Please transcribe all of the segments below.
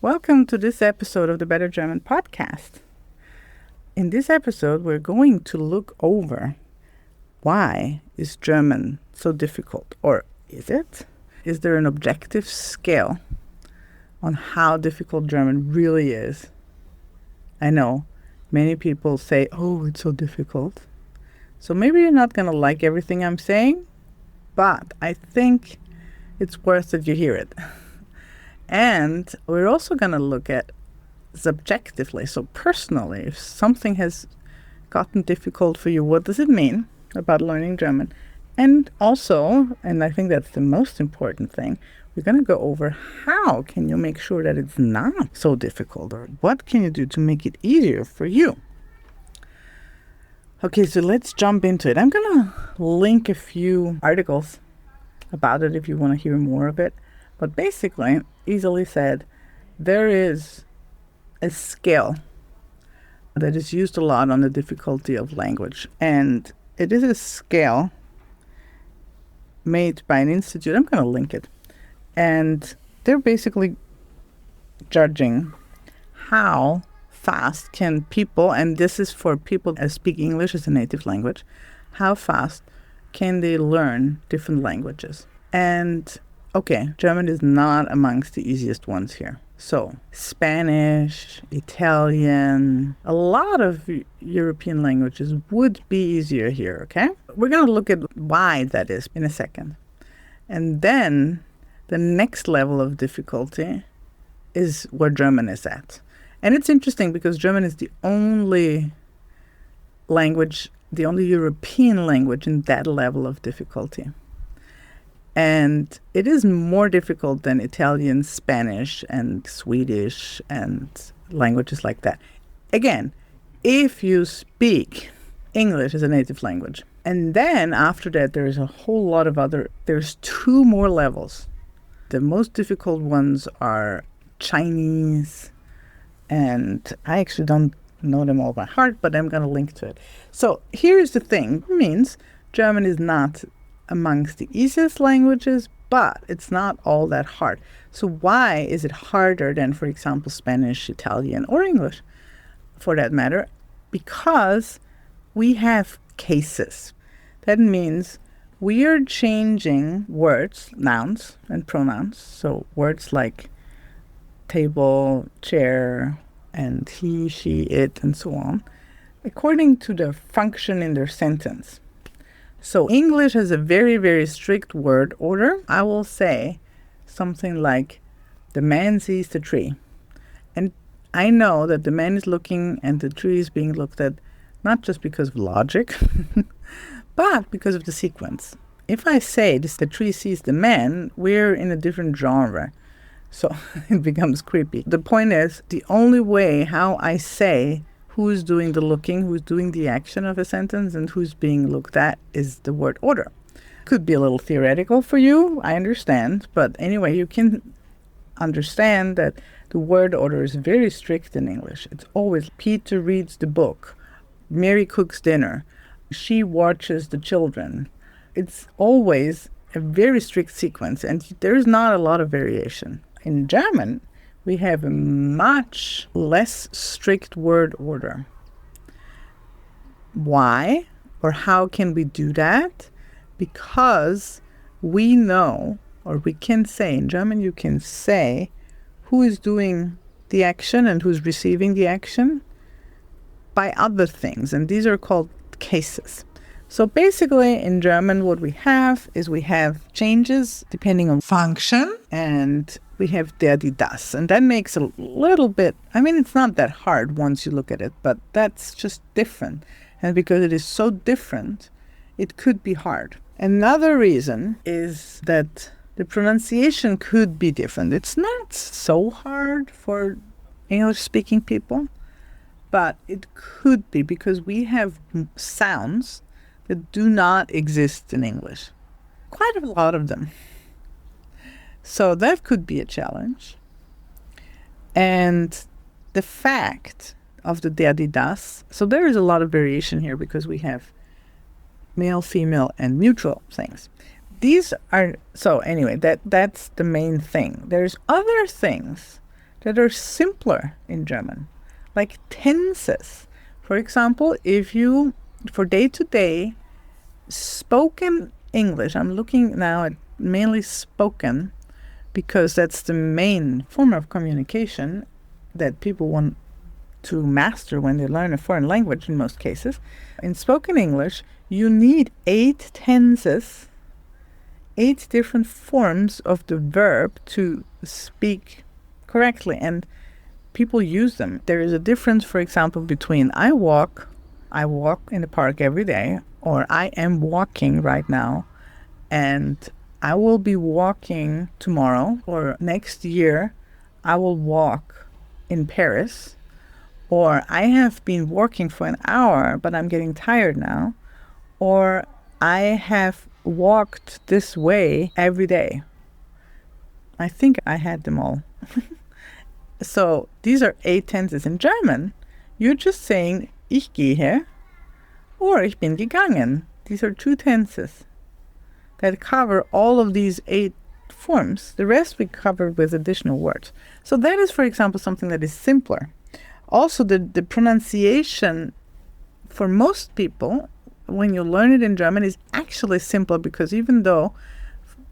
Welcome to this episode of the Better German podcast. In this episode, we're going to look over why is German so difficult, or is it? Is there an objective scale on how difficult German really is? I know many people say, oh, it's so difficult. So maybe you're not going to like everything I'm saying, but I think it's worth that you hear it. And we're also going to look at subjectively, so personally, if something has gotten difficult for you, what does it mean about learning German? And also, and I think that's the most important thing, we're going to go over how can you make sure that it's not so difficult, or what can you do to make it easier for you? Okay, so let's jump into it. I'm going to link a few articles about it if you want to hear more of it. But basically, easily said, there is a scale that is used a lot on the difficulty of language. And it is a scale made by an institute. I'm going to link it. And they're basically judging how fast can people, and this is for people that speak English as a native language, how fast can they learn different languages. And okay, German is not amongst the easiest ones here. So, Spanish, Italian, a lot of European languages would be easier here, okay? We're going to look at why that is in a second. And then the next level of difficulty is where German is at. And it's interesting because German is the only language, the only European language in that level of difficulty. And it is more difficult than Italian, Spanish, and Swedish, and languages like that. Again, if you speak English as a native language. And then after that, there's a whole lot of there's two more levels. The most difficult ones are Chinese, and I actually don't know them all by heart, but I'm going to link to it. So here's the thing. It means German is not amongst the easiest languages, but it's not all that hard. So why is it harder than, for example, Spanish, Italian, or English, for that matter? Because we have cases. That means we are changing words, nouns, and pronouns. So words like table, chair, and he, she, it, and so on, according to the function in their sentence. So English has a very, very strict word order. I will say something like, the man sees the tree. And I know that the man is looking and the tree is being looked at, not just because of logic, but because of the sequence. If I say the tree sees the man, we're in a different genre. So it becomes creepy. The point is, the only way how I say who's doing the looking, who's doing the action of a sentence, and who's being looked at is the word order. Could be a little theoretical for you, I understand, but anyway, you can understand that the word order is very strict in English. It's always Peter reads the book, Mary cooks dinner, she watches the children. It's always a very strict sequence, and there's not a lot of variation. In German, we have a much less strict word order. Why? Or how can we do that? Because we know, or we can say, in German you can say who is doing the action and who's receiving the action by other things. And these are called cases. So basically in German what we have is we have changes depending on function, and we have der, die, das. And that makes a little bit, it's not that hard once you look at it, but that's just different. And because it is so different, it could be hard. Another reason is that the pronunciation could be different. It's not so hard for English-speaking people, but it could be because we have sounds that do not exist in English. Quite a lot of them. So that could be a challenge. And the fact of the der, die, das, so there is a lot of variation here because we have male, female, and mutual things. These are, so anyway, that's the main thing. There's other things that are simpler in German, like tenses. For example, if you, for day-to-day spoken English, I'm looking now at mainly spoken because that's the main form of communication that people want to master when they learn a foreign language in most cases. In spoken English, you need 8 tenses, 8 different forms of the verb to speak correctly, and people use them. There is a difference, for example, between I walk in the park every day, or I am walking right now, and I will be walking tomorrow, or next year I will walk in Paris, or I have been working for an hour, but I'm getting tired now, or I have walked this way every day. I think I had them all. So these are 8 tenses. In German, you're just saying ich gehe or ich bin gegangen. These are 2 tenses that cover all of these 8 forms. The rest we cover with additional words. So that is, for example, something that is simpler. Also, the pronunciation for most people, when you learn it in German, is actually simpler because even though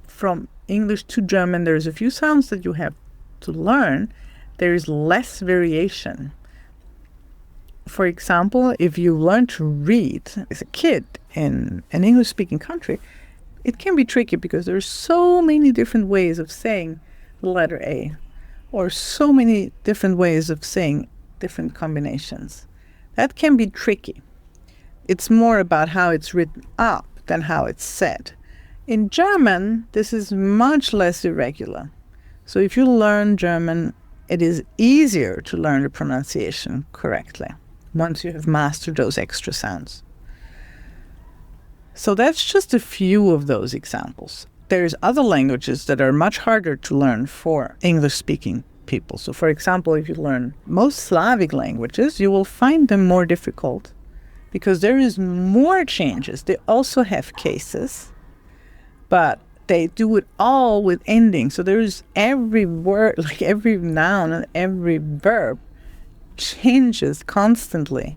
from English to German there's a few sounds that you have to learn, there is less variation. For example, if you learn to read as a kid in an English-speaking country, it can be tricky because there's so many different ways of saying the letter A, or so many different ways of saying different combinations. That can be tricky. It's more about how it's written up than how it's said. In German, this is much less irregular. So if you learn German, it is easier to learn the pronunciation correctly once you have mastered those extra sounds. So that's just a few of those examples. There's other languages that are much harder to learn for English-speaking people. So for example, if you learn most Slavic languages, you will find them more difficult because there is more changes. They also have cases, but they do it all with ending. So there is every word, like every noun and every verb changes constantly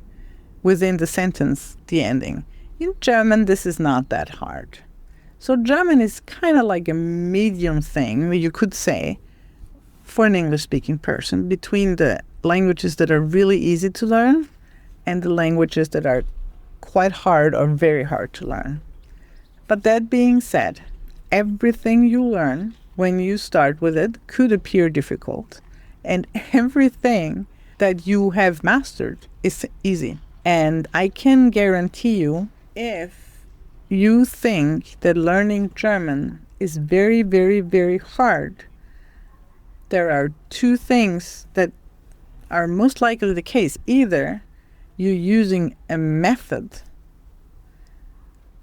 within the sentence, the ending. In German, this is not that hard. So German is kind of like a medium thing, you could say, for an English-speaking person, between the languages that are really easy to learn and the languages that are quite hard or very hard to learn. But that being said, everything you learn when you start with it could appear difficult, and everything that you have mastered is easy. And I can guarantee you, if you think that learning German is very, very, very hard, there are 2 things that are most likely the case. Either you're using a method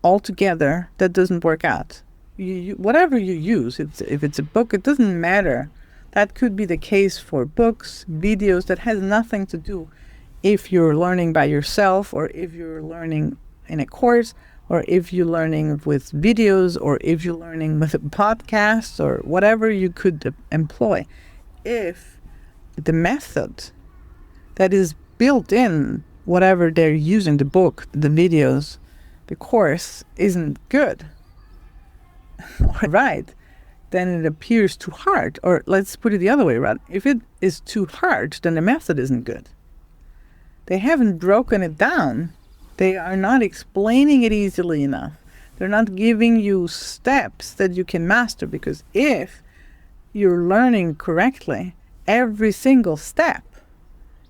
altogether that doesn't work out. Whatever you use, if it's a book, it doesn't matter. That could be the case for books, videos, that has nothing to do if you're learning by yourself, or if you're learning in a course, or if you're learning with videos, or if you're learning with a podcast, or whatever you could employ. If the method that is built in whatever they're using, the book, the videos, the course, isn't good or right, then it appears too hard. Or let's put it the other way around. If it is too hard, then the method isn't good. They haven't broken it down. They are not explaining it easily enough. They're not giving you steps that you can master, because if you're learning correctly, every single step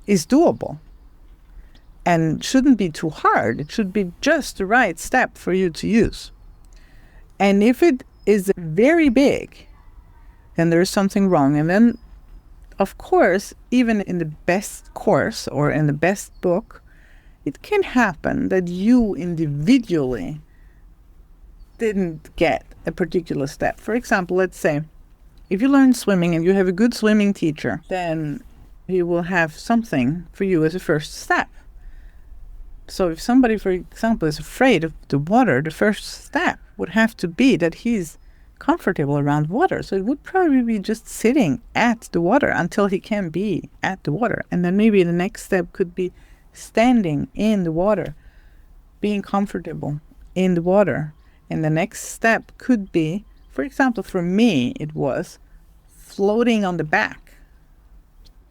is doable and shouldn't be too hard. It should be just the right step for you to use. And if it is very big, then there's something wrong. And then, of course, even in the best course or in the best book, it can happen that you individually didn't get a particular step. For example, let's say if you learn swimming and you have a good swimming teacher, then he will have something for you as a first step. So if somebody, for example, is afraid of the water, the first step would have to be that he's comfortable around water. So it would probably be just sitting at the water until he can be at the water. And then maybe the next step could be standing in the water, being comfortable in the water. And the next step could be, for example, for me, it was floating on the back,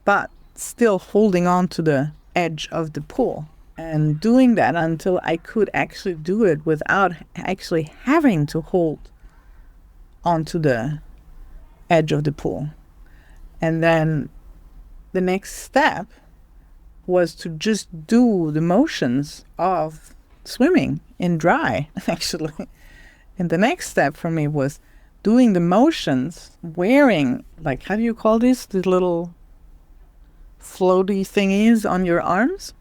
but still holding on to the edge of the pool. And doing that until I could actually do it without actually having to hold onto the edge of the pool. And then the next step was to just do the motions of swimming in dry, actually. And the next step for me was doing the motions, wearing, like, how do you call this? The little floaty thingies on your arms.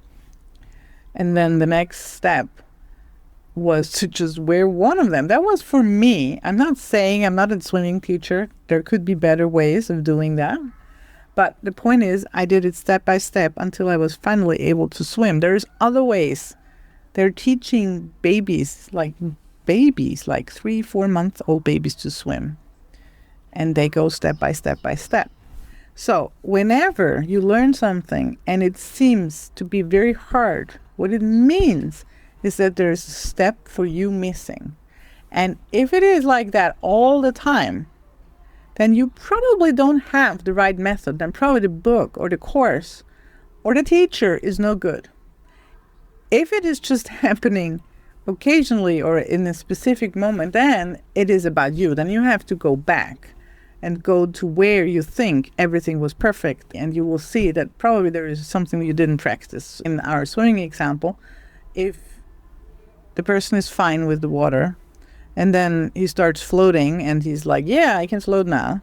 And then the next step was to just wear one of them. That was for me. I'm not saying I'm not a swimming teacher. There could be better ways of doing that. But the point is, I did it step by step until I was finally able to swim. There's other ways. They're teaching babies, like 3-4-month-old babies to swim. And they go step by step by step. So whenever you learn something and it seems to be very hard, what it means is that there's a step for you missing. And if it is like that all the time, then you probably don't have the right method. Then probably the book or the course or the teacher is no good. If it is just happening occasionally or in a specific moment, then it is about you. Then you have to go back and go to where you think everything was perfect, and you will see that probably there is something you didn't practice. In our swimming example, if the person is fine with the water, and then he starts floating, and he's like, yeah, I can float now,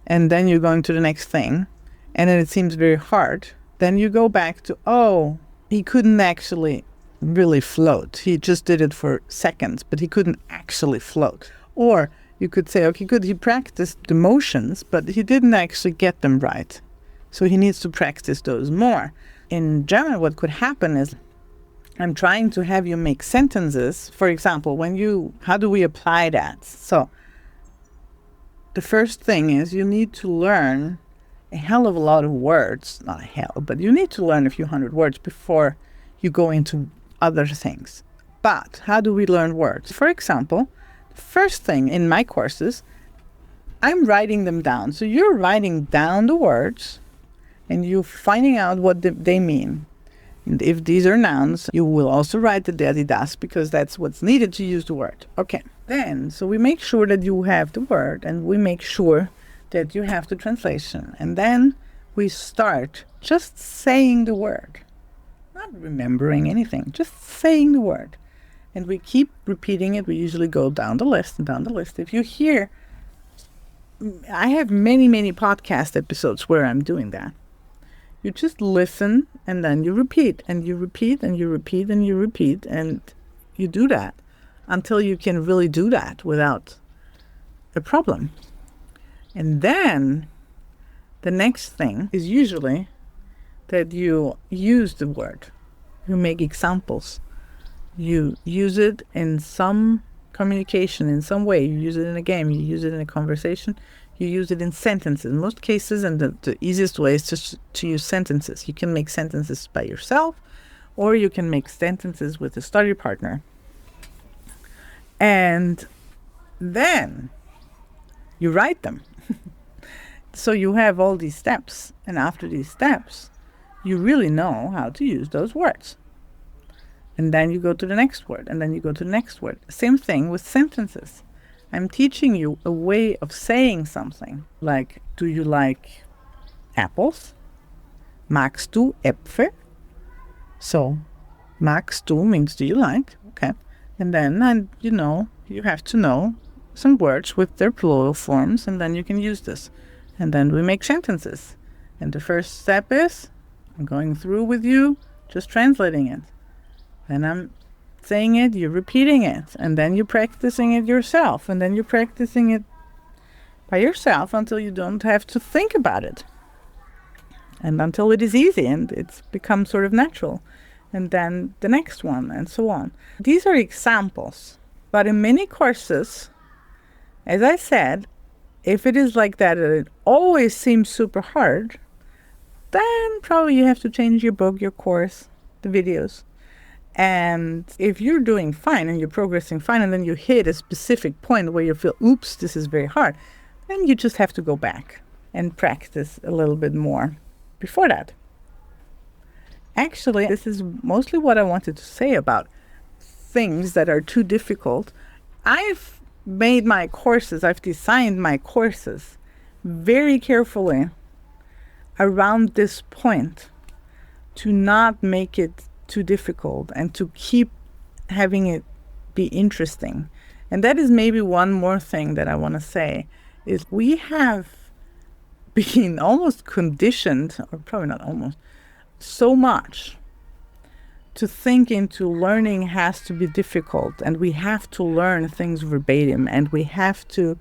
and then you're going to the next thing, and then it seems very hard, then you go back to, oh, he couldn't actually really float. He just did it for seconds, but he couldn't actually float. Or you could say, okay, good, he practiced the motions, but he didn't actually get them right. So he needs to practice those more. In German, what could happen is I'm trying to have you make sentences. For example, how do we apply that? So the first thing is you need to learn a hell of a lot of words. Not a hell, but you need to learn a few hundred words before you go into other things. But how do we learn words? For example, first thing in my courses, I'm writing them down. So you're writing down the words and you're finding out what they mean. And if these are nouns, you will also write the der, die, das, because that's what's needed to use the word. Okay. Then, so we make sure that you have the word and we make sure that you have the translation. And then we start just saying the word, not remembering anything, just saying the word. And we keep repeating it. We usually go down the list and down the list. If you hear, I have many, many podcast episodes where I'm doing that. You just listen and then you repeat and you repeat and you repeat and you repeat. And you do that until you can really do that without a problem. And then the next thing is usually that you use the word. You make examples. You use it in some communication, in some way. You use it in a game, you use it in a conversation, you use it in sentences. In most cases, and the easiest way is just to use sentences. You can make sentences by yourself, or you can make sentences with a study partner. And then you write them. So you have all these steps, and after these steps, you really know how to use those words. And then you go to the next word, and then you go to the next word. Same thing with sentences. I'm teaching you a way of saying something. Like, do you like apples? Magst du Äpfel? So, magst du means do you like? Okay. And then, you have to know some words with their plural forms, and then you can use this. And then we make sentences. And the first step is, I'm going through with you, just translating it. Then I'm saying it, you're repeating it, and then you're practicing it yourself, and then you're practicing it by yourself until you don't have to think about it, and until it is easy and it's become sort of natural, and then the next one, and so on. These are examples, but in many courses, As I said, if it is like that and it always seems super hard, then probably you have to change your book, your course, the videos. And if you're doing fine and you're progressing fine, and then you hit a specific point where you feel, oops, this is very hard, then you just have to go back and practice a little bit more before that. Actually, this is mostly what I wanted to say about things that are too difficult. I've made my courses, I've designed my courses very carefully around this point to not make it too difficult and to keep having it be interesting. And that is maybe one more thing that I want to say is we have been almost conditioned, or probably not almost, so much to think into learning has to be difficult, and we have to learn things verbatim, and we have to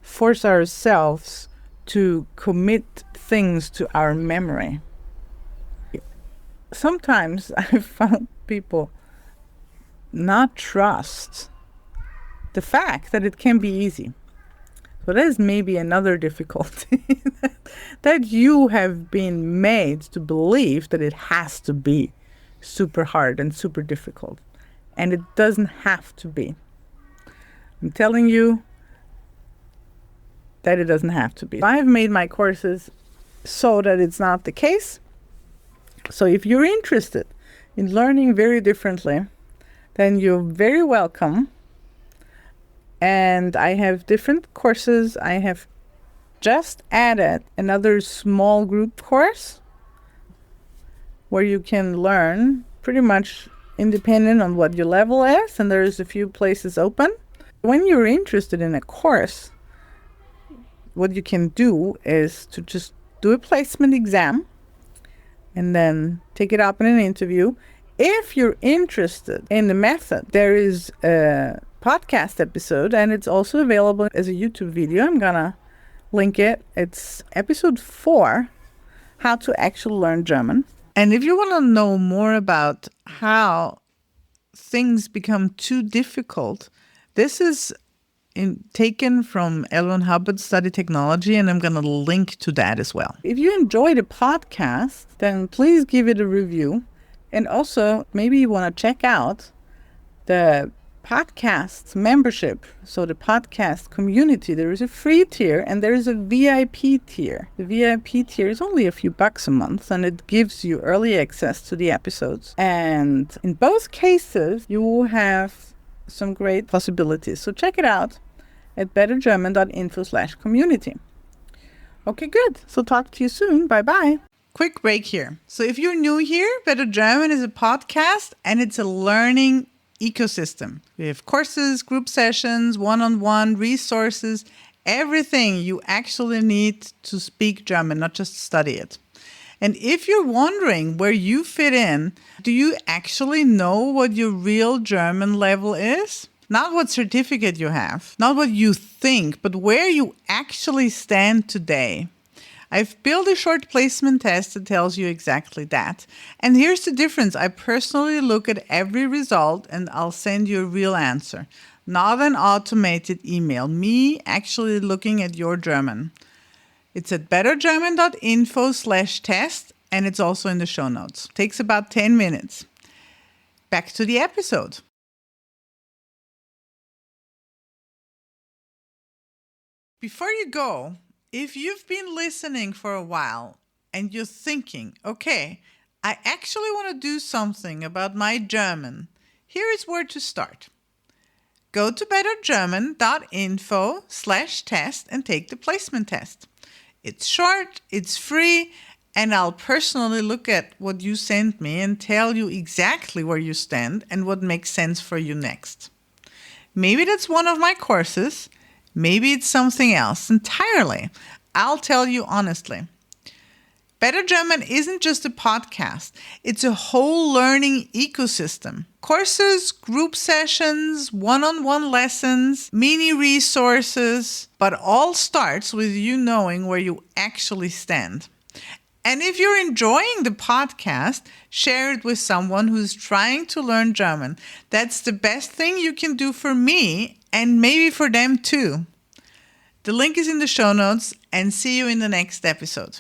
force ourselves to commit things to our memory. Sometimes I've found people not trust the fact that it can be easy. So that is maybe another difficulty, that you have been made to believe that it has to be super hard and super difficult. And it doesn't have to be. I'm telling you that it doesn't have to be. I've made my courses so that it's not the case. So if you're interested in learning very differently, then you're very welcome. And I have different courses. I have just added another small group course where you can learn pretty much independent on what your level is, and there's a few places open. When you're interested in a course, what you can do is to just do a placement exam and then take it up in an interview. If you're interested in the method, there is a podcast episode, and it's also available as a YouTube video. I'm gonna link it. It's episode 4, how to actually learn German. And if you want to know more about how things become too difficult, this is taken from L. Ron Hubbard's Study Technology, and I'm going to link to that as well. If you enjoy the podcast, then please give it a review. And also, maybe you want to check out the podcast membership. So the podcast community, there is a free tier and there is a VIP tier. The VIP tier is only a few bucks a month, and it gives you early access to the episodes. And in both cases, you will have some great possibilities. So check it out at bettergerman.info/community. Okay, good. So talk to you soon. Bye-bye. Quick break here. So if you're new here, Better German is a podcast, and it's a learning ecosystem. We have courses, group sessions, one-on-one resources, everything you actually need to speak German, not just study it. And if you're wondering where you fit in, do you actually know what your real German level is? Not what certificate you have, not what you think, but where you actually stand today. I've built a short placement test that tells you exactly that. And here's the difference. I personally look at every result and I'll send you a real answer. Not an automated email. Me actually looking at your German. It's at bettergerman.info/test, and it's also in the show notes. Takes about 10 minutes. Back to the episode. Before you go, if you've been listening for a while and you're thinking, okay, I actually want to do something about my German, here is where to start. Go to bettergerman.info/test and take the placement test. It's short, it's free, and I'll personally look at what you sent me and tell you exactly where you stand and what makes sense for you next. Maybe that's one of my courses. Maybe it's something else entirely. I'll tell you honestly. Better German isn't just a podcast. It's a whole learning ecosystem. Courses, group sessions, one-on-one lessons, mini resources, but all starts with you knowing where you actually stand. And if you're enjoying the podcast, share it with someone who's trying to learn German. That's the best thing you can do for me and maybe for them too. The link is in the show notes, and see you in the next episode.